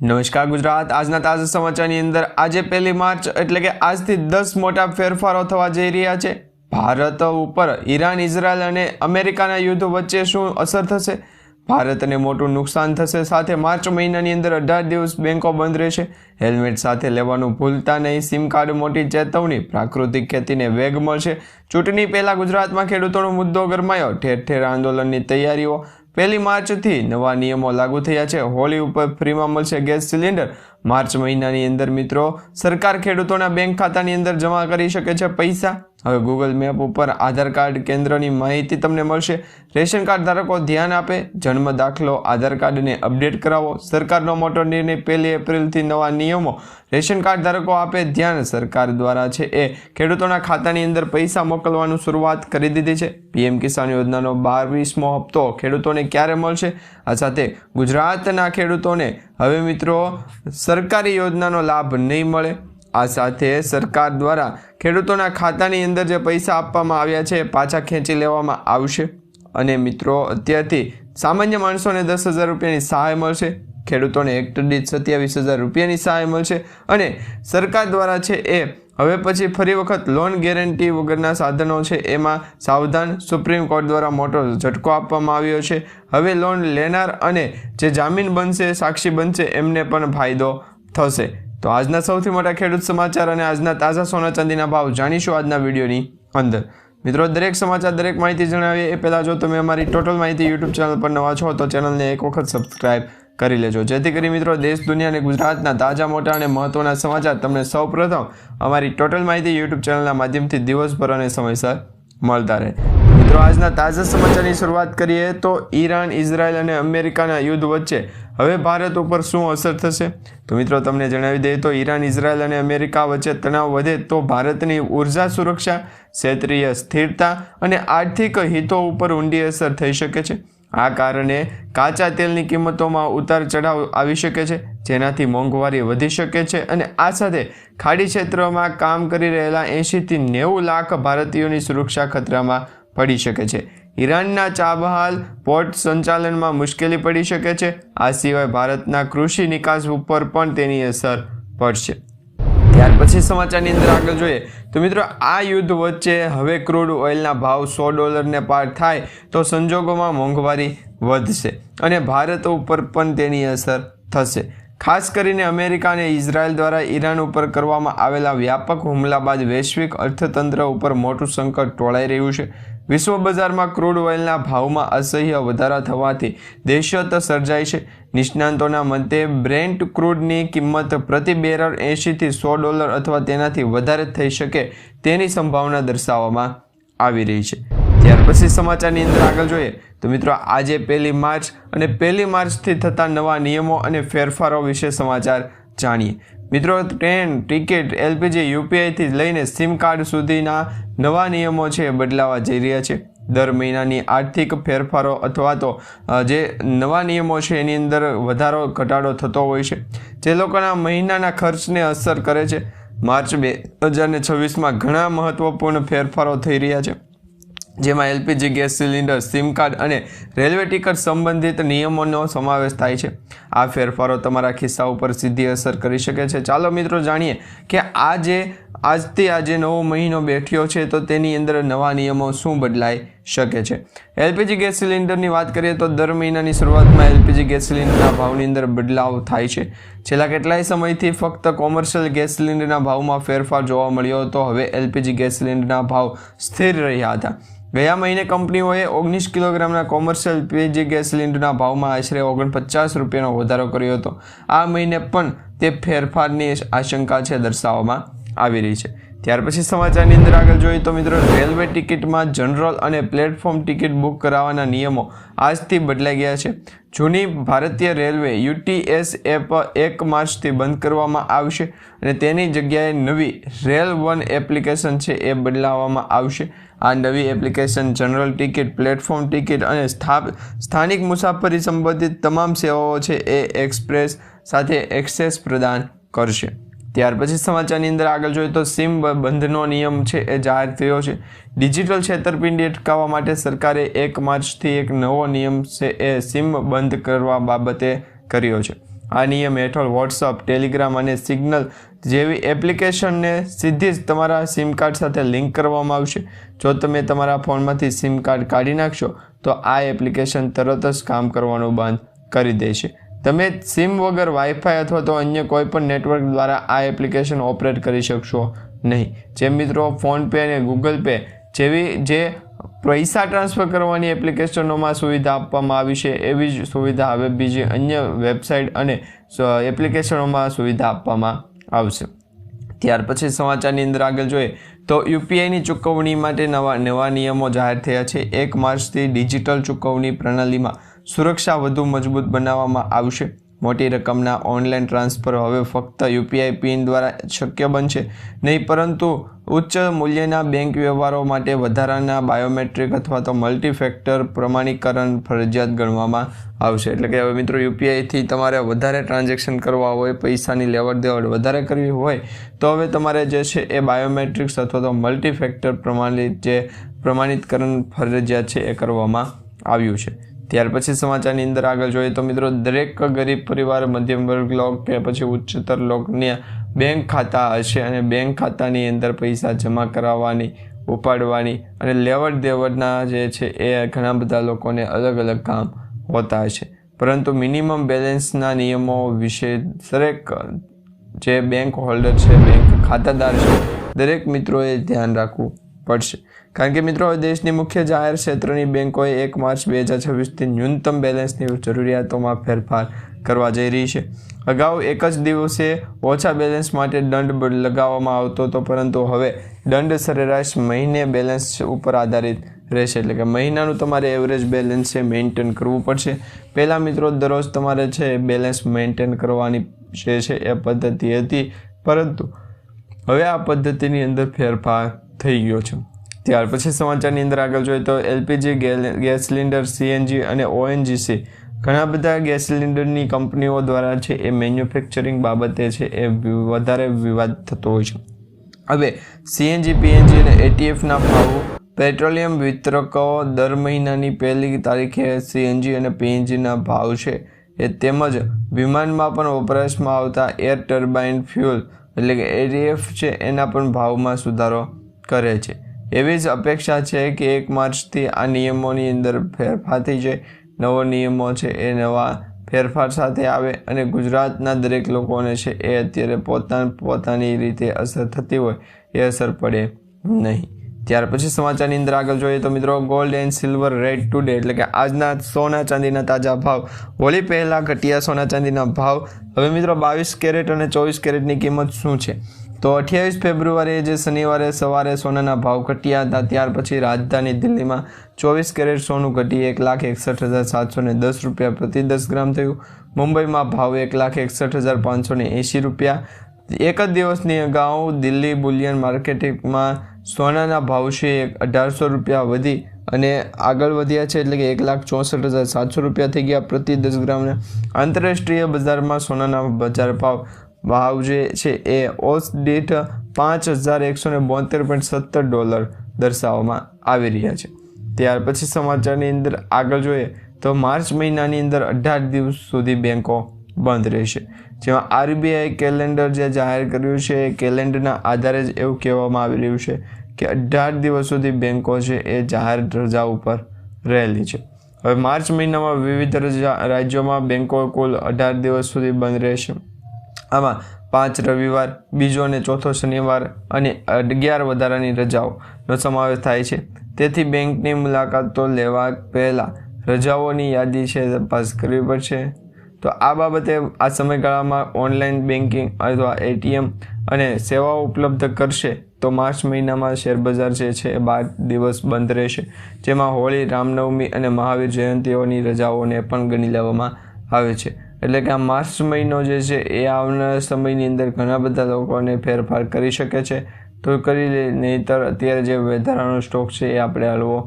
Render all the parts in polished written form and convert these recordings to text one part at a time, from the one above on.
નમસ્કાર ગુજરાત। આજના તાજા સમાચારની અંદર આજે 1 માર્ચ એટલે કે આજથી 10 મોટા ફેરફારો થવા જઈ રહ્યા છે। ભારત ઉપર ઈરાન, ઇઝરાયલ અને અમેરિકાના યુદ્ધ વચ્ચે શું અસર થશે? ભારતને મોટું નુકસાન થશે। સાથે માર્ચ મહિનાની અંદર 18 દિવસ બેંકો બંધ રહેશે। હેલ્મેટ સાથે લેવાનું ભૂલતા નહીં। સિમ કાર્ડ મોટી ચેતવણી। પ્રાકૃતિક ખેતીને વેગ મળશે। ચૂંટણી પહેલા ગુજરાતમાં ખેડૂતોનો મુદ્દો ગરમાયો। ઠેર ઠેર આંદોલનની તૈયારીઓ। 1 માર્ચથી નવા નિયમો લાગુ થયા છે। હોળી ઉપર ફ્રીમાં મળશે ગેસ સિલિન્ડર। માર્ચ મહિનાની અંદર મિત્રો સરકાર ખેડૂતોના બેંક ખાતાની અંદર જમા કરી શકે છે પૈસા। હવે ગૂગલ મેપ ઉપર આધાર કાર્ડ કેન્દ્રની માહિતી તમને મળશે। રેશન કાર્ડ ધારકો ધ્યાન આપે। જન્મ દાખલો આધાર કાર્ડને અપડેટ કરાવો। સરકારનો મોટો નિર્ણય 1 એપ્રિલથી નવા નિયમો રેશન કાર્ડ ધારકો આપે ધ્યાન। સરકાર દ્વારા છે એ ખેડૂતોના ખાતાની અંદર પૈસા મોકલવાનું શરૂઆત કરી દીધી છે। પીએમ કિસાન યોજનાનો 22મો હપ્તો ખેડૂતોને ક્યારે મળશે? આ સાથે ગુજરાતના ખેડૂતોને હવે મિત્રો સરકારી યોજનાનો લાભ નહીં મળે। આ સાથે સરકાર દ્વારા ખેડૂતોના ખાતાની અંદર જે પૈસા આપવામાં આવ્યા છે પાછા ખેંચી લેવામાં આવશે। અને મિત્રો અત્યારથી સામાન્ય માણસોને 10,000 રૂપિયાની સહાય મળશે। ખેડૂતોને હેક્ટર દીઠ 27,000 રૂપિયાની સહાય મળશે। અને સરકાર દ્વારા છે એ હવે પછી ફરી વખત લોન ગેરંટી વગરના સાધનો છે એમાં સાવધાન। સુપ્રીમ કોર્ટ દ્વારા મોટો ઝટકો આપવામાં આવ્યો છે। હવે લોન લેનાર અને જે જામીન બનશે, સાક્ષી બનશે એમને પણ ફાયદો થશે। તો આજના સૌથી મોટા ખેડૂત સમાચાર અને આજના તાજા સોના ચાંદીના ભાવ જાણીશું આજના વિડીયોની અંદર। મિત્રો દરેક સમાચાર દરેક માહિતી જણાવીએ એ પહેલાં જો તમે અમારી ટોટલ માહિતી યુટ્યુબ ચેનલ પર નવા છો તો ચેનલને એક વખત સબસ્ક્રાઈબ કરી લેજો, જેથી કરી મિત્રો દેશ, દુનિયા અને ગુજરાતના તાજા મોટા અને મહત્વના સમાચાર તમને સૌપ્રથમ અમારી ટોટલ માહિતી યુટ્યુબ ચેનલના માધ્યમથી દિવસભર અને સમયસર મળતા રહે। મિત્રો આજના તાજા સમાચારની શરૂઆત કરીએ તો ઈરાન, ઇઝરાયલ અને અમેરિકાના યુદ્ધ વચ્ચે હવે ભારત ઉપર શું અસર થશે? તો મિત્રો તમને જણાવી દઈએ તો ઈરાન, ઇઝરાયલ અને અમેરિકા વચ્ચે તણાવ વધે તો ભારતની ઉર્જા સુરક્ષા, ક્ષેત્રીય સ્થિરતા અને આર્થિક હિતો ઉપર ઊંડી અસર થઈ શકે છે। આ કારણે કાચા તેલની કિંમતોમાં ઉતાર ચઢાવ આવી શકે છે, જેનાથી મોંઘવારી વધી શકે છે। અને આ સાથે ખાડી ક્ષેત્રમાં કામ કરી રહેલા 80થી 90 લાખ ભારતીયોની સુરક્ષા ખતરામાં પડી શકે છે। ઈરાનના ચાબહાર પોર્ટ સંચાલનમાં મુશ્કેલી પડી શકે છે। આ સિવાય ભારતના કૃષિ નિકાસ ઉપર પણ તેની અસર પડશે। ત્યાર પછી સમાચારની અંદર આગળ જોઈએ તો મિત્રો આ યુદ્ધ વચ્ચે હવે ક્રૂડ ઓઇલના ભાવ $100 પાર થાય તો સંજોગોમાં મોંઘવારી વધશે અને ભારત ઉપર પણ તેની અસર થશે। ખાસ કરીને અમેરિકા અને ઇઝરાયલ દ્વારા ઈરાન ઉપર કરવામાં આવેલા વ્યાપક હુમલા બાદ વૈશ્વિક અર્થતંત્ર ઉપર મોટું સંકટ ટોળાઈ રહ્યું છે। વિશ્વ બજારમાં ક્રૂડ ઓઇલના ભાવમાં અસહ્ય વધારા થવાથી દહેશત સર્જાઈ છે। નિષ્ણાંતોના મતે બ્રેન્ટ ક્રૂડની કિંમત પ્રતિ બેરલ $80થી $100 અથવા તેનાથી વધારે થઈ શકે તેની સંભાવના દર્શાવવામાં આવી રહી છે। ત્યાર પછી સમાચારની અંદર આગળ જોઈએ તો મિત્રો આજે 1 માર્ચ અને 1 માર્ચથી થતા નવા નિયમો અને ફેરફારો વિશે સમાચાર જાણીએ। મિત્રો ટ્રેન ટિકિટ, એલપીજી, યુપીઆઈથી લઈને સિમ કાર્ડ સુધીના નવા નિયમો છે બદલાવા જઈ રહ્યા છે। દર મહિનાની આર્થિક ફેરફારો અથવા તો જે નવા નિયમો છે એની અંદર વધારો ઘટાડો થતો હોય છે, જે લોકોના મહિનાના ખર્ચને અસર કરે છે। માર્ચ 2026માં ઘણા મહત્વપૂર્ણ ફેરફારો થઈ રહ્યા છે, જેમાં LPG gas cylinder, sim card અને રેલવે ટિકિટ સંબંધિત નિયમોનો સમાવેશ થાય છે। આ ફેરફારો તમારા ખિસ્સા ઉપર સીધી અસર કરી શકે છે। ચાલો મિત્રો જાણીએ કે આજથી આજે નવો મહિનો બેઠ્યો છે તો તેની અંદર નવા નિયમો શું બદલાઈ શકે છે। એલપીજી ગેસ સિલિન્ડરની વાત કરીએ તો દર મહિનાની શરૂઆતમાં એલપીજી ગેસ સિલિન્ડરના ભાવની અંદર બદલાવ થાય છે। છેલ્લા કેટલાય સમયથી ફક્ત કોમર્શિયલ ગેસ સિલિન્ડરના ભાવમાં ફેરફાર જોવા મળ્યો હતો। હવે એલપીજી ગેસ સિલિન્ડરના ભાવ સ્થિર રહ્યા હતા। ગયા મહિને કંપનીઓએ 19 કિલોગ્રામના કોમર્શિયલ એલપીજી ગેસ સિલિન્ડરના ભાવમાં આશરે 49 રૂપિયાનો વધારો કર્યો હતો। આ મહિને પણ તે ફેરફારની આશંકા છે દર્શાવવામાં આવી રહી છે। ત્યાર પછી સમાચારની અંદર આગળ જોઈએ તો મિત્રો રેલવે ટિકિટમાં જનરલ અને પ્લેટફોર્મ ટિકિટ બુક કરાવવાના નિયમો આજથી બદલાઈ ગયા છે। જૂની ભારતીય રેલવે યુટીએસ એપ 1 માર્ચથી બંધ કરવામાં આવશે અને તેની જગ્યાએ નવી રેલ વન એપ્લિકેશન છે એ બદલાવવામાં આવશે। આ નવી application general ticket, platform ticket અને સ્થાનિક મુસાફરી સંબંધિત તમામ સેવાઓ છે એ એક્સપ્રેસ સાથે એક્સેસ પ્રદાન કરશે। ત્યાર પછી સમાચારની અંદર આગળ જોઈએ તો સિમ બંધનો નિયમ છે એ જાહેર થયો છે। ડિજિટલ છેતરપિંડી અટકાવવા માટે સરકારે 1 માર્ચથી એક નવો નિયમ છે એ સિમ બંધ કરવા બાબતે કર્યો છે। આ નિયમ હેઠળ વોટ્સઅપ, ટેલિગ્રામ અને સિગ્નલ જેવી એપ્લિકેશનને સીધી જ તમારા સિમ કાર્ડ સાથે લિંક કરવામાં આવશે. જો તમે તમારા ફોનમાંથી સિમ કાર્ડ કાઢી નાખશો તો આ એપ્લિકેશન તરત જ કામ કરવાનું બંધ કરી દેશે. તમે સિમ વગર વાઈફાઈ અથવા તો અન્ય કોઈ પણ નેટવર્ક દ્વારા આ એપ્લિકેશન ઓપરેટ કરી શકશો નહીં. જે મિત્રો ફોનપે અને ગૂગલ પે જેવી જે પૈસા ટ્રાન્સફર કરવાની એપ્લિકેશનોમાં સુવિધા આપવામાં આવી છે એવી જ સુવિધા હવે બીજી અન્ય વેબસાઇટ અને એપ્લિકેશનોમાં સુવિધા આપવામાં આવશે. ત્યાર પછી સમાચારની અંદર આગળ જોઈએ તો યુપીઆઈની ચૂકવણી માટે નવા નિયમો જાહેર થયા છે. 1 માર્ચથી ડિજિટલ ચૂકવણી પ્રણાલીમાં સુરક્ષા વધુ મજબૂત બનાવવામાં આવશે. મોટી રકમના ઓનલાઈન ટ્રાન્સફર હવે ફક્ત યુપીઆઈ પિન દ્વારા શક્ય બનશે નહીં, પરંતુ ઉચ્ચ મૂલ્યના બેંક વ્યવહારો માટે વધારાના બાયોમેટ્રિક અથવા તો મલ્ટીફેક્ટર પ્રમાણીકરણ ફરજિયાત ગણવામાં આવશે. એટલે કે હવે મિત્રો યુપીઆઈથી તમારે વધારે ટ્રાન્ઝેક્શન કરવા હોય, પૈસાની લેવડ દેવડ વધારે કરવી હોય તો હવે તમારે જે છે એ બાયોમેટ્રિક્સ અથવા તો મલ્ટીફેક્ટર પ્રમાણિતકરણ ફરજિયાત છે એ કરવામાં આવ્યું છે. ત્યાર પછી સમાચારની અંદર આગળ જોઈએ તો મિત્રો દરેક ગરીબ પરિવાર, મધ્યમ વર્ગ લોક કે પછી ઉચ્ચતર લોકને બેંક ખાતા હશે અને બેંક ખાતાની અંદર પૈસા જમા કરાવવાની, ઉપાડવાની અને લેવડ દેવડના જે છે એ ઘણા બધા લોકોને અલગ અલગ કામ હોતા હશે. પરંતુ મિનિમમ બેલેન્સના નિયમો વિશે દરેક જે બેંક હોલ્ડર છે, બેંક ખાતાદાર છે, દરેક મિત્રોએ ધ્યાન રાખવું પડશે. કારણ કે મિત્રો દેશની મુખ્ય જાહેર ક્ષેત્રની બેંકોએ 1 માર્ચ 2026થી ન્યૂનતમ બેલેન્સની જરૂરિયાતોમાં ફેરફાર કરવા જઈ રહી છે. અગાઉ એક જ દિવસે ઓછા બેલેન્સ માટે દંડ લગાવવામાં આવતો હતો, પરંતુ હવે દંડ સરેરાશ મહિને બેલેન્સ ઉપર આધારિત રહેશે. એટલે કે મહિનાનું તમારે એવરેજ બેલેન્સ છે મેન્ટેન કરવું પડશે. પહેલાં મિત્રો દરરોજ તમારે છે બેલેન્સ મેન્ટેન કરવાની જે છે એ પદ્ધતિ હતી, પરંતુ હવે આ પદ્ધતિની અંદર ફેરફાર થઈ ગયો છે. ત્યાર પછી સમાચારની અંદર આગળ જોઈએ તો એલપીજી ગેસ સિલિન્ડર, સીએનજી અને ઓએનજીસી ઘણા બધા ગેસ સિલિન્ડરની કંપનીઓ દ્વારા છે એ મેન્યુફેક્ચરિંગ બાબતે છે એ વધારે વિવાદ થતો હોય છે. હવે સીએનજી, પીએનજી અને એટીએફના ભાવ પેટ્રોલિયમ વિતરકો દર મહિનાની 1લી તારીખે સીએનજી અને પીએનજીના ભાવ છે એ તેમજ વિમાનમાં પણ વપરાશમાં આવતા એર ટર્બાઇન ફ્યુલ એટલે કે એટીએફ છે એના પણ ભાવમાં સુધારો કરે છે. એવી જ અપેક્ષા છે કે 1 માર્ચથી આ નિયમોની અંદર ફેરફાર થઈ જાય. નવો નિયમો છે એ નવા ફેરફાર સાથે આવે અને ગુજરાતના દરેક લોકોને છે એ અત્યારે પોતાની રીતે અસર થતી હોય એ અસર પડે નહીં. ત્યાર પછી સમાચારની અંદર આગળ જોઈએ તો મિત્રો gold and silver rate today એટલે કે આજના સોના ચાંદીના તાજા ભાવ. હોળી પહેલાં ઘટ્યા સોના ચાંદીના ભાવ. હવે મિત્રો 22 કેરેટ અને 24 કેરેટની કિંમત શું છે તો 28 ફેબ્રુઆરીએ જે શનિવારે સવારે સોનાના ભાવ ઘટ્યા હતા, ત્યાર પછી રાજધાની દિલ્હીમાં 24 કેરેટ સોનું ઘટી 1,61,710 રૂપિયા પ્રતિ 10 ગ્રામ થયું. મુંબઈમાં ભાવ 1,61,580 રૂપિયા. એક જ દિવસની અગાઉ દિલ્હી બુલિયન માર્કેટમાં સોનાના ભાવ છે 1,800 રૂપિયા વધી અને આગળ વધ્યા છે, એટલે કે 1,64,700 રૂપિયા થઈ ગયા પ્રતિ 10 ગ્રામને. આંતરરાષ્ટ્રીય બજારમાં સોનાના બજાર ભાવ જે છે એ ઓસ દીઠ $5,172.70 દર્શાવવામાં આવી રહ્યા છે. ત્યાર પછી સમાચારની અંદર આગળ જોઈએ તો માર્ચ મહિનાની અંદર 18 દિવસ સુધી બેંકો બંધ રહેશે. જેમાં આરબીઆઈ કેલેન્ડર જે જાહેર કર્યું છે એ કેલેન્ડરના આધારે જ એવું કહેવામાં આવી રહ્યું છે કે 18 દિવસ સુધી બેંકો છે એ જાહેર રજા ઉપર રહેલી છે. હવે માર્ચ મહિનામાં વિવિધ રાજ્યોમાં બેંકો કુલ 18 દિવસ સુધી બંધ રહેશે. આમાં 5 રવિવાર, બીજો અને ચોથો શનિવાર અને 11 વધારાની રજાઓનો સમાવેશ થાય છે. તેથી બેંકની મુલાકાતો લેવા પહેલાં રજાઓની યાદી છે તપાસ કરવી પડશે. તો આ બાબતે આ સમયગાળામાં ઓનલાઈન બેન્કિંગ અથવા એટીએમ અને સેવાઓ ઉપલબ્ધ કરશે. તો માર્ચ મહિનામાં શેરબજાર જે છે એ 12 દિવસ બંધ રહેશે, જેમાં હોળી, રામનવમી અને મહાવીર જયંતીઓની રજાઓને પણ ગણી લેવામાં આવે છે. એટલે કે આ માર્ચ મહિનો જે છે એ આવનારા સમયની અંદર ઘણા બધા લોકોને ફેરફાર કરી શકે છે. તો કરી લે, નહીંતર અત્યારે જે વધારાનો સ્ટોક છે એ આપણે હલવો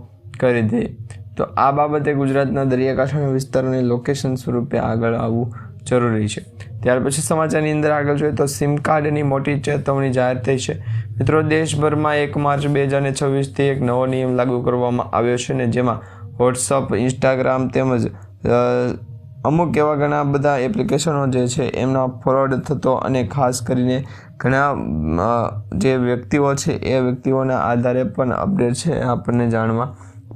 કરી દઈએ. તો આ બાબતે ગુજરાતના દરિયાકાંઠાના વિસ્તારોને લોકેશન સ્વરૂપે આગળ આવવું જરૂરી છે. ત્યાર પછી સમાચારની અંદર આગળ જોઈએ તો સિમ કાર્ડની મોટી ચેતવણી જાહેર થઈ છે. મિત્રો દેશભરમાં 1 માર્ચ 2026થી એક નવો નિયમ લાગુ કરવામાં આવ્યો છે ને જેમાં વોટ્સઅપ, ઇન્સ્ટાગ્રામ તેમજ અમુક એવા ઘણા બધા એપ્લિકેશનો જે છે એમનો ફ્રોડ થતો અને ખાસ કરીને ઘણા જે વ્યક્તિઓ છે એ વ્યક્તિઓના આધારે પણ અપડેટ છે આપણને જાણવા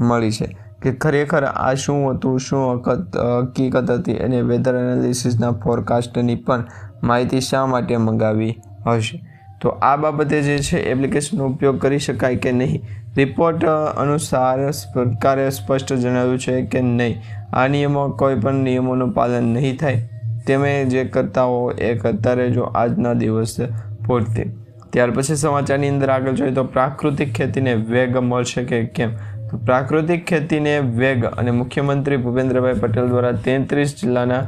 મળી છે કે ખરેખર આ શું હતું, શું હકીકત હતી અને વેધર એનાલિસિસના ફોરકાસ્ટની પણ માહિતી શા માટે મંગાવી હશે. તો આ બાબતે જે છે એપ્લિકેશનનો ઉપયોગ કરી શકાય કે નહીં. રિપોર્ટ અનુસાર સરકારે સ્પષ્ટ જણાવ્યું છે કે નહીં, આ નિયમો કોઈ પણ નિયમોનું પાલન નહીં થાય. તમે જે કરતા હો એ કરતા રહેજો આજના દિવસે પૂરતી. ત્યાર પછી સમાચારની અંદર આગળ જોઈએ તો પ્રાકૃતિક ખેતીને વેગ મળશે કે કેમ. તો પ્રાકૃતિક ખેતીને વેગ અને મુખ્યમંત્રી ભૂપેન્દ્રભાઈ પટેલ દ્વારા 33 જિલ્લાના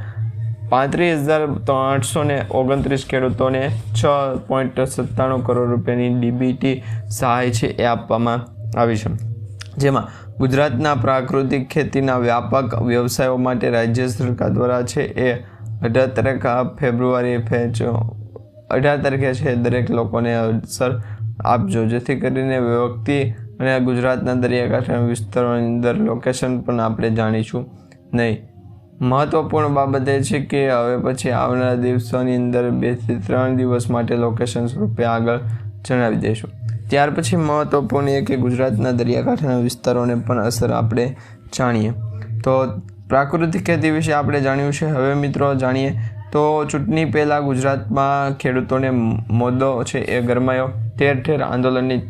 35,829 ખેડૂતોને 6.97 કરોડ રૂપિયાની ડીબીટી સહાય છે એ આપવામાં આવી છે. જેમાં ગુજરાતના પ્રાકૃતિક ખેતીના વ્યાપક વ્યવસાયો માટે રાજ્ય સરકાર દ્વારા છે એ 18 ફેબ્રુઆરી 18 તારીખે છે દરેક લોકોને અવસર આપજો, જેથી કરીને વ્યક્તિ અને ગુજરાતના દરિયાકાંઠાના વિસ્તારોની અંદર લોકેશન પણ આપણે જાણીશું નહીં. મહત્વપૂર્ણ બાબત એ છે કે હવે પછી આવનારા દિવસોની અંદર 2 થી 3 દિવસ માટે લોકેશન સ્વરૂપે આગળ જણાવી દઈશું. ત્યાર પછી મહત્વપૂર્ણ એ કે ગુજરાતના દરિયાકાંઠાના વિસ્તારોને પણ અસર આપણે જાણીએ. તો પ્રાકૃતિક ખેતી વિશે આપણે જાણ્યું છે. હવે મિત્રો જાણીએ તો ચૂંટણી પહેલાં ગુજરાતમાં ખેડૂતોને મુદ્દો છે એ ગરમાયો. ઠેર ઠેર આંદોલનની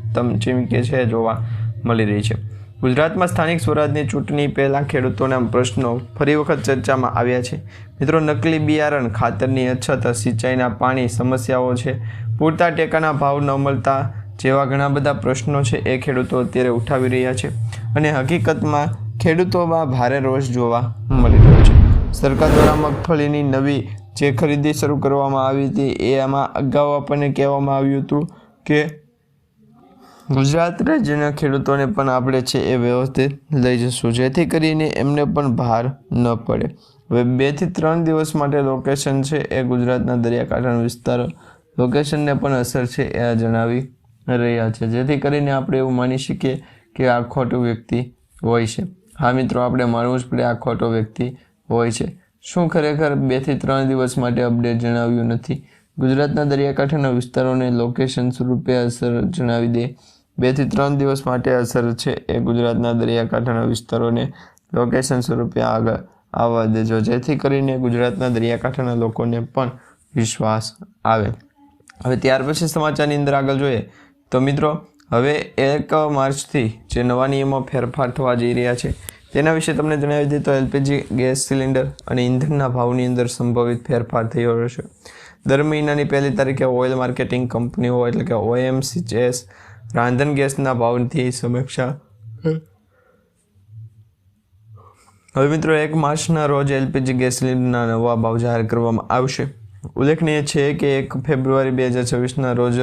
ચીમકી છે જોવા મળી રહી છે. ગુજરાતમાં સ્થાનિક સ્વરાજની ચૂંટણી પહેલાં ખેડૂતોના પ્રશ્નો ફરી વખત ચર્ચામાં આવ્યા છે. મિત્રો, નકલી બિયારણ, ખાતરની અછત, સિંચાઈના પાણી સમસ્યાઓ છે, પૂરતા ટેકાના ભાવ ન મળતા જેવા ઘણા બધા પ્રશ્નો છે એ ખેડૂતો અત્યારે ઉઠાવી રહ્યા છે અને હકીકતમાં ખેડૂતોમાં ભારે રોષ જોવા મળી રહ્યો છે. સરકાર દ્વારા મગફળીની નવી જે ખરીદી શરૂ કરવામાં આવી હતી એમાં અગાઉ આપણને કહેવામાં આવ્યું હતું કે ગુજરાત રાજ્યના ખેડૂતોને પણ આપણે છે એ વ્યવસ્થિત લઈ જશું, જેથી કરીને એમને પણ ભાર ન પડે. હવે 2 થી 3 દિવસ માટે લોકેશન છે એ ગુજરાતના દરિયાકાંઠાના વિસ્તારો લોકેશનને પણ અસર છે એ જણાવી રહ્યા છે, જેથી કરીને આપણે એવું માની શકીએ કે આ ખોટું વ્યક્તિ હોય છે. હા મિત્રો, આપણે માનવું જ પડે આ ખોટો વ્યક્તિ હોય છે. શું ખરેખર 2 થી 3 દિવસ માટે અપડેટ જણાવ્યું નથી? ગુજરાતના દરિયાકાંઠાના વિસ્તારોને લોકેશન સ્વરૂપે અસર જણાવી દે. 2 થી 3 દિવસ માટે અસર છે એ ગુજરાતના દરિયાકાંઠાના વિસ્તારોને લોકેશન સ્વરૂપે આગળ આવવા દેજો, જેથી કરીને ગુજરાતના દરિયાકાંઠાના લોકોને પણ વિશ્વાસ આવે. હવે ત્યાર પછી સમાચારની અંદર આગળ જોઈએ તો મિત્રો, હવે 1 માર્ચથી જે નવા નિયમો ફેરફાર થવા જઈ રહ્યા છે તેના વિશે તમને જણાવી દઈએ તો એલપીજી ગેસ સિલિન્ડર અને ઇંધણના ભાવની અંદર સંભવિત ફેરફાર થયો રહેશે. દર મહિનાની 1લી તારીખે ઓઇલ માર્કેટિંગ કંપનીઓ એટલે કે OMCs રાંધણ ગેસના ભાવથી સમીક્ષા. હવે મિત્રો, 1 માર્ચના રોજ એલપીજી ગેસ સિલિન્ડરના નવા ભાવ જાહેર કરવામાં આવશે. ઉલ્લેખનીય છે કે 1 ફેબ્રુઆરી 2024ના રોજ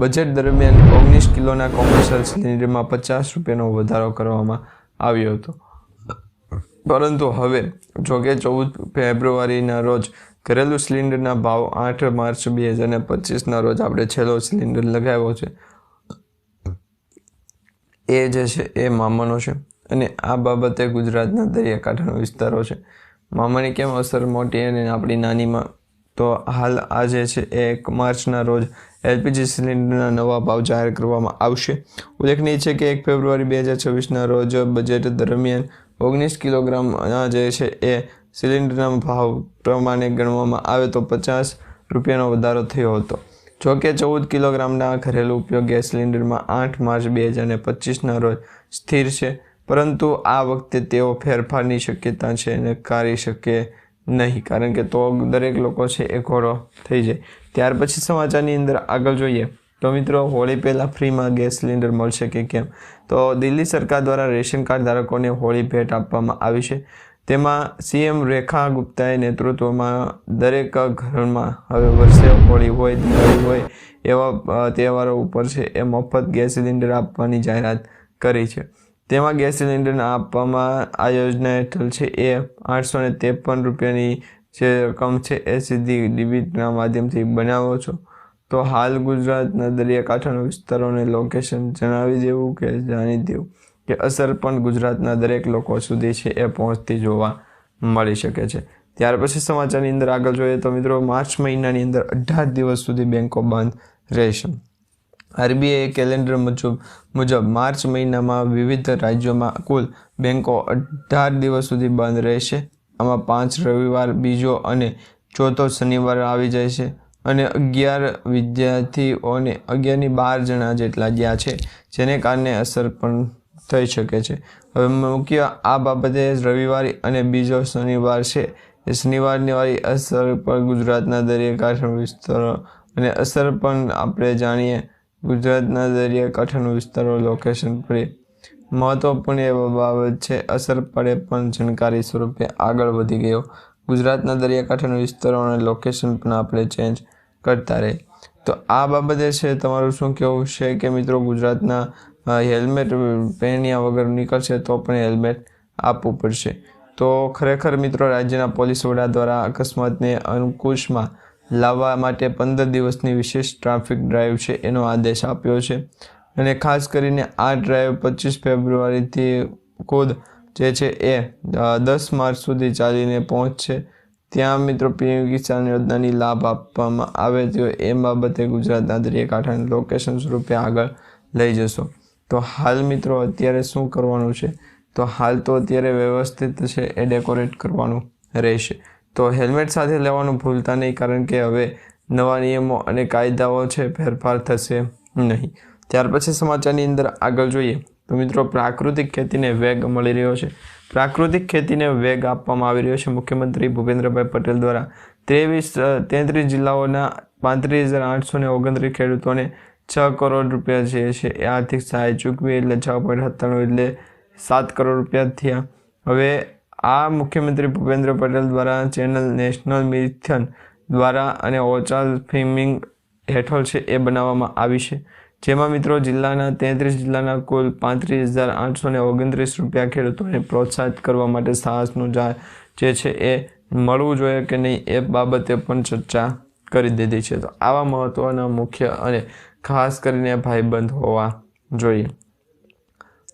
બજેટ દરમિયાન 19 કિલોના કોમર્શિયલ સિલિન્ડરમાં 50 રૂપિયાનો વધારો કરવામાં આવ્યો હતો, પરંતુ હવે જોકે 14 ફેબ્રુઆરીના રોજ ઘરેલું સિલિન્ડરના ભાવ 8 માર્ચ 2025ના રોજ આપણે છેલ્લો સિલિન્ડર લગાવ્યો છે એ જે છે એ મામાનો છે અને આ બાબતે ગુજરાતના દરિયાકાંઠાના વિસ્તારો છે. મામાની કેમ અસર મોટી અને આપણી નાનીમાં? તો હાલ આ જે છે એ 1 માર્ચના રોજ એલપીજી સિલિન્ડરના નવા ભાવ જાહેર કરવામાં આવશે. ઉલ્લેખનીય છે કે 1 ફેબ્રુઆરી 2024ના રોજ બજેટ દરમિયાન 19 કિલોગ્રામના જે છે એ સિલિન્ડરના ભાવ પ્રમાણે ગણવામાં આવે તો 50 રૂપિયાનો વધારો થયો હતો. જોકે 14 કિલોગ્રામના ઘરેલું ઉપયોગ ગેસ સિલિન્ડરમાં 8 માર્ચ 2025ના રોજ સ્થિર છે, પરંતુ આ વખતે તેઓ ફેરફારની શક્યતા છે નકારી શકે નહીં, કારણ કે તો દરેક લોકો છે એ ઘોડો થઈ જાય. ત્યાર પછી સમાચારની અંદર આગળ જોઈએ તો મિત્રો, હોળી પહેલાં ફ્રીમાં ગેસ સિલિન્ડર મળશે કે કેમ? તો દિલ્હી સરકાર દ્વારા રેશન કાર્ડ ધારકોને હોળી ભેટ આપવામાં આવી છે. તેમાં CM રેખા ગુપ્તાએ નેતૃત્વમાં દરેક ઘરમાં હવે વર્ષે હોળી હોય, દિવાળી હોય એવા તહેવારો ઉપર છે એ મફત ગેસ સિલિન્ડર આપવાની જાહેરાત કરી છે. તેમાં ગેસ સિલિન્ડર આપવામાં આ યોજના હેઠળ છે એ 853 રૂપિયાની જે રકમ છે એ સીધી ડીબીટીના માધ્યમથી બનાવો છો. તો હાલ ગુજરાતના દરિયાકાંઠાના વિસ્તારોને લોકેશન જણાવી દેવું કે જાણી દેવું કે અસર પણ ગુજરાતના દરેક લોકો સુધી છે એ પહોંચતી જોવા મળી શકે છે. ત્યાર પછી સમાચારની અંદર આગળ જોઈએ તો મિત્રો માર્ચ મહિનાની અંદર 18 દિવસ સુધી બેંકો બંધ રહેશે. આરબીઆઈ કેલેન્ડર મુજબ માર્ચ મહિનામાં વિવિધ રાજ્યોમાં કુલ બેંકો 18 દિવસ સુધી બંધ રહેશે. આમાં 5 રવિવાર, બીજો અને ચોથો શનિવાર આવી જાય છે અને 11 વિદ્યાર્થીઓને 11 જણા જેટલા ગયા છે, જેને કારણે અસર પણ થઈ શકે છે. હવે મુખ્ય આ બાબતે રવિવાર અને બીજો શનિવાર છે એ શનિવારની વાળી અસર પર ગુજરાતના દરિયાકાંઠાના વિસ્તારો અને અસર પણ આપણે જાણીએ. ગુજરાતના દરિયાકાંઠાના વિસ્તારો લોકેશન પર મહત્વપૂર્ણ એ બાબત છે. અસર પડે પણ જાણકારી સ્વરૂપે આગળ વધી ગયો. ગુજરાતના દરિયાકાંઠાના વિસ્તારો અને લોકેશન પણ આપણે ચેન્જ કરતા રહે. તો આ બાબતે છે તમારું શું કહેવું છે કે મિત્રો ગુજરાતના હેલ્મેટ પહેર્યા વગર નીકળશે તો પણ હેલ્મેટ આપવું પડશે. તો ખરેખર મિત્રો રાજ્યના પોલીસ વડા દ્વારા અકસ્માતને અંકુશમાં લાવવા માટે 15 દિવસની વિશેષ ટ્રાફિક ડ્રાઈવ છે એનો આદેશ આપ્યો છે અને ખાસ કરીને આ ડ્રાઈવ 25 ફેબ્રુઆરીથી ખુદ જે છે એ 10 માર્ચ સુધી ચાલીને પહોંચશે. ત્યાં મિત્રો પીએમ કિસાન યોજનાની લાભ આપવામાં આવે તો એ બાબતે ગુજરાતના દરિયાકાંઠાના લોકેશન સ્વરૂપે આગળ લઈ જશો. તો હાલ મિત્રો અત્યારે શું કરવાનું છે? તો હાલ તો અત્યારે વ્યવસ્થિત છે એ ડેકોરેટ કરવાનું રહેશે. તો હેલ્મેટ સાથે લેવાનું ભૂલતા નહીં, કારણ કે હવે નવા નિયમો અને કાયદાઓ છે ફેરફાર થશે નહીં. ત્યાર પછી સમાચારની અંદર આગળ જોઈએ તો મિત્રો પ્રાકૃતિક ખેતીને વેગ મળી રહ્યો છે. પ્રાકૃતિક ખેતીને વેગ આપવામાં આવી રહ્યો છે. મુખ્યમંત્રી ભૂપેન્દ્રભાઈ પટેલ દ્વારા 33 જિલ્લાઓના 35,829 ખેડૂતોને 6 કરોડ રૂપિયા જે છે એ આર્થિક સહાય ચૂકવી, એટલે 6.97 એટલે 7 કરોડ રૂપિયા થયા. હવે આ મુખ્યમંત્રી ભૂપેન્દ્ર પટેલ દ્વારા ચેનલ નેશનલ મિશન દ્વારા અને ઓચાલ ફિમિંગ હેઠળ છે એ બનાવવામાં આવી છે, જેમાં મિત્રો જિલ્લાના 33 જિલ્લાના કુલ 35,829 રૂપિયા ખેડૂતોને પ્રોત્સાહિત કરવા માટે સાહસનું જે છે એ મળવું જોઈએ કે નહીં એ બાબતે પણ ચર્ચા કરી દીધી છે. તો આવા મહત્ત્વના મુખ્ય અને ખાસ કરીને ભાઈબંધ હોવા જોઈએ.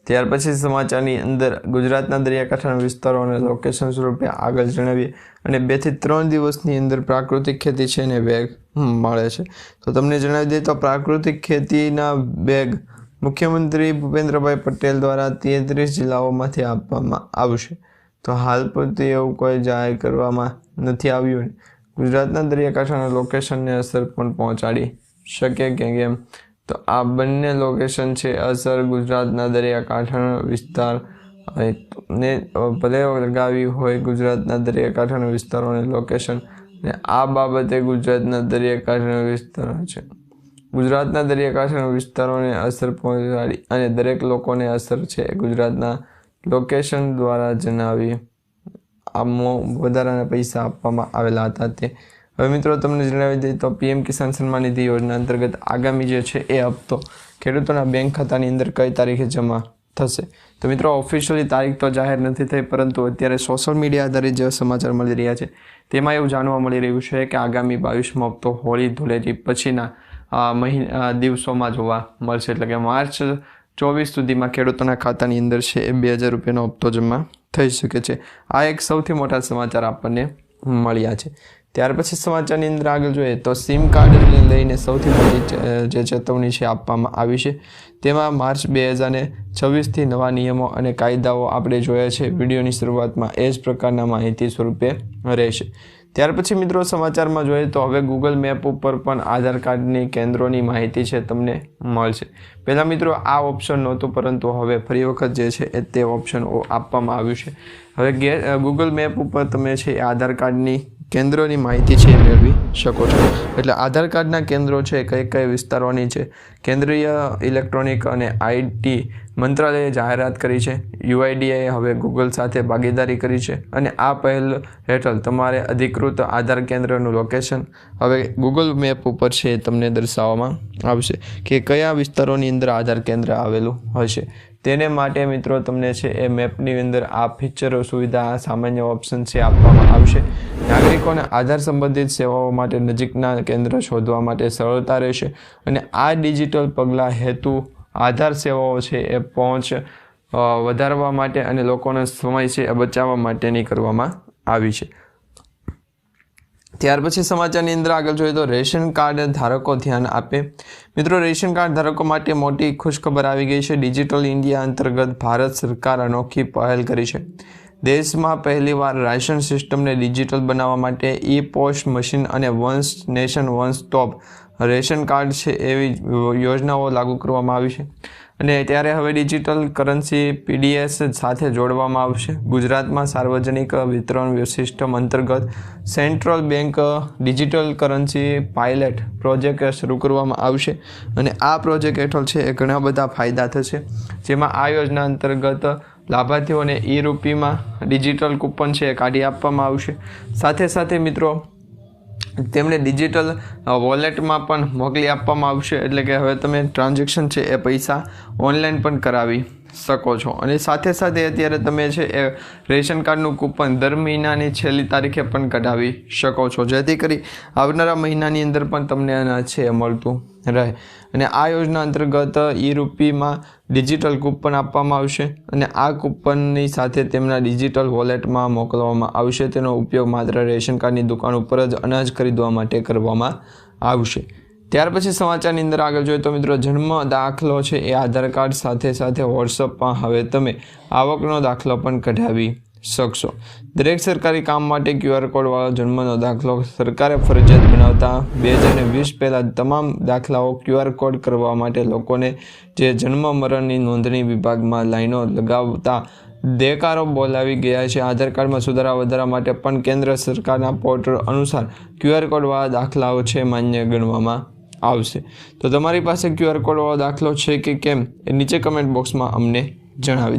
ત્યાર પછી સમાચારની અંદર ગુજરાતના દરિયાકાંઠાના વિસ્તારો અને લોકેશન સ્વરૂપે આગળ જણાવીએ અને 2 થી 3 દિવસની અંદર પ્રાકૃતિક ખેતી છે એને વેગ મળે છે. તો તમને જણાવી દઈએ તો પ્રાકૃતિક ખેતીના વેગ મુખ્યમંત્રી ભૂપેન્દ્રભાઈ પટેલ દ્વારા 33 જિલ્લાઓમાંથી આપવામાં આવશે. તો હાલ પૂરતી એવું કોઈ જાહેર કરવામાં નથી આવ્યું. ગુજરાતના દરિયાકાંઠાના લોકેશનને અસર પણ પહોંચાડી શકે કે કેમ? તો આ બંને લોકેશન છે અસર ગુજરાતના દરિયાકાંઠાના વિસ્તાર ને ભલે લગાવી હોય ગુજરાતના દરિયાકાંઠાના વિસ્તારોને લોકેશન, ને આ બાબતે ગુજરાતના દરિયાકાંઠાના વિસ્તારો છે ગુજરાતના દરિયાકાંઠાના વિસ્તારોને અસર પહોંચાડી અને દરેક લોકોને અસર છે ગુજરાતના લોકેશન દ્વારા જણાવી વધારાના પૈસા આપવામાં આવેલા હતા તે. હવે મિત્રો તમને જણાવી દઈએ તો પીએમ કિસાન સન્માન નિધિ યોજના અંતર્ગત આગામી જે છે એ હપ્તો ખેડૂતોના બેંક ખાતાની અંદર કઈ તારીખે જમા થશે? તો મિત્રો ઓફિશિયલી તારીખ તો જાહેર નથી થઈ, પરંતુ અત્યારે સોશિયલ મીડિયા આધારિત જે સમાચાર મળી રહ્યા છે તેમાં એવું જાણવા મળી રહ્યું છે કે આગામી 22મો હપ્તો હોળી ધૂળેટી પછીના દિવસોમાં જોવા મળશે. એટલે કે માર્ચ 24 સુધીમાં ખેડૂતોના ખાતાની અંદર છે એ 2,000 રૂપિયાનો હપ્તો જમા થઈ શકે છે. આ એક સૌથી મોટા સમાચાર આપણને મળ્યા છે. ત્યાર પછી સમાચારની અંદર આગળ જોઈએ તો સિમ કાર્ડને લઈને સૌથી મોટી જે ચેતવણી છે આપવામાં આવી છે. તેમાં માર્ચ 2026થી નવા નિયમો અને કાયદાઓ આપણે જોયા છે વિડીયોની શરૂઆતમાં, એ જ પ્રકારના માહિતી સ્વરૂપે રહેશે. ત્યાર પછી મિત્રો સમાચારમાં જોઈએ તો હવે ગૂગલ મેપ ઉપર પણ આધાર કાર્ડની કેન્દ્રોની માહિતી છે તમને મળશે. પહેલાં મિત્રો આ ઓપ્શન નહોતું, પરંતુ હવે ફરી વખત જે છે એ તે ઓપ્શન આપવામાં આવ્યું છે. હવે ગૂગલ મેપ ઉપર તમે છે આધાર કાર્ડની કેન્દ્રોની માહિતી છે એ મેળવી શકો છો. એટલે આધાર કાર્ડના કેન્દ્રો છે કઈ વિસ્તારોની છે કેન્દ્રીય ઇલેક્ટ્રોનિક અને આઈટી મંત્રાલયે જાહેરાત કરી છે. યુઆઈડીએએ હવે ગૂગલ સાથે ભાગીદારી કરી છે અને આ પહેલ હેઠળ તમારે અધિકૃત આધાર કેન્દ્રનું લોકેશન હવે ગૂગલ મેપ ઉપર છે તમને દર્શાવવામાં આવશે કે કયા વિસ્તારોની અંદર આધાર કેન્દ્ર આવેલું હશે. તેને માટે મિત્રો તમને છે એ મેપની અંદર આ ફીચરો સુવિધા સામાન્ય ઓપ્શન છે આપવામાં આવશે. નાગરિકોને આધાર સંબંધિત સેવાઓ માટે નજીકના કેન્દ્ર શોધવા માટે સરળતા રહેશે અને આ ડિજિટલ પગલાં હેતુ આધાર સેવાઓ છે એ પહોંચ વધારવા માટે અને લોકોનો સમય છે એ બચાવવા માટેની કરવામાં આવી છે. ત્યાર પછી સમાચારની અંદર આગળ જોઈએ તો રેશન કાર્ડ ધારકો ધ્યાન આપે. મિત્રો, રેશન કાર્ડ ધારકો માટે મોટી ખુશખબર આવી ગઈ છે. ડિજિટલ ઇન્ડિયા અંતર્ગત ભારત સરકાર અનોખી પહેલ કરી છે. દેશમાં પહેલીવાર રાશન સિસ્ટમને ડિજિટલ બનાવવા માટે ઈ પોસ્ટ મશીન અને one nation one stop ration card છે એવી યોજનાઓ લાગુ કરવામાં આવી છે. અને ત્યારે હવે ડિજિટલ કરન્સી પીડીએસ સાથે જોડવામાં આવશે. ગુજરાતમાં સાર્વજનિક વિતરણ સિસ્ટમ અંતર્ગત central bank digital currency pilot project શરૂ કરવામાં આવશે અને આ પ્રોજેક્ટ હેઠળ છે એ ઘણા બધા ફાયદા થશે, જેમાં આ યોજના અંતર્ગત લાભાર્થીઓને ઈ રૂપીમાં ડિજિટલ કૂપન છે એ કાઢી આપવામાં આવશે. સાથે સાથે મિત્રો તેમને ડિજિટલ વોલેટમાં પણ મોકલી આપવામાં આવશે, એટલે કે હવે તમે ટ્રાન્ઝેક્શન છે એ પૈસા ઓનલાઈન પણ કરાવી શકો છો. અને સાથે સાથે અત્યારે તમે છે એ રેશન કાર્ડનું કૂપન દર મહિનાની છેલ્લી તારીખે પણ કઢાવી શકો છો, જેથી કરી આવનારા મહિનાની અંદર પણ તમને અનાજ છે એ મળતું રહે. અને આ યોજના અંતર્ગત ઈ રૂપીમાં ડિજિટલ કૂપન આપવામાં આવશે અને આ કૂપનની સાથે તેમના ડિજિટલ વોલેટમાં મોકલવામાં આવશે. તેનો ઉપયોગ માત્ર રેશન કાર્ડની દુકાન ઉપર જ અનાજ ખરીદવા માટે કરવામાં આવશે. ત્યાર પછી સમાચારની અંદર આગળ જોઈએ તો મિત્રો, જન્મ દાખલો છે એ આધાર કાર્ડ સાથે સાથે વોટ્સઅપમાં હવે તમે આવકનો દાખલો પણ કઢાવી શકશો. દરેક સરકારી કામ માટે QR કોડવાળો જન્મનો દાખલો સરકારે ફરજિયાત બનાવતા 2020 પહેલાં તમામ દાખલાઓ QR કોડ કરવા માટે લોકોને જે જન્મ મરણની નોંધણી વિભાગમાં લાઈનો લગાવતા દેકારો બોલાવી ગયા છે. આધાર કાર્ડમાં સુધારા વધારા માટે પણ કેન્દ્ર સરકારના પોર્ટલ અનુસાર QR કોડવાળા દાખલાઓ છે માન્ય ગણવામાં આવશે. તો તમારી પાસે QR કોડવાળો દાખલો છે કે કેમ એ નીચે કમેન્ટ બોક્સમાં અમને જણાવી દો.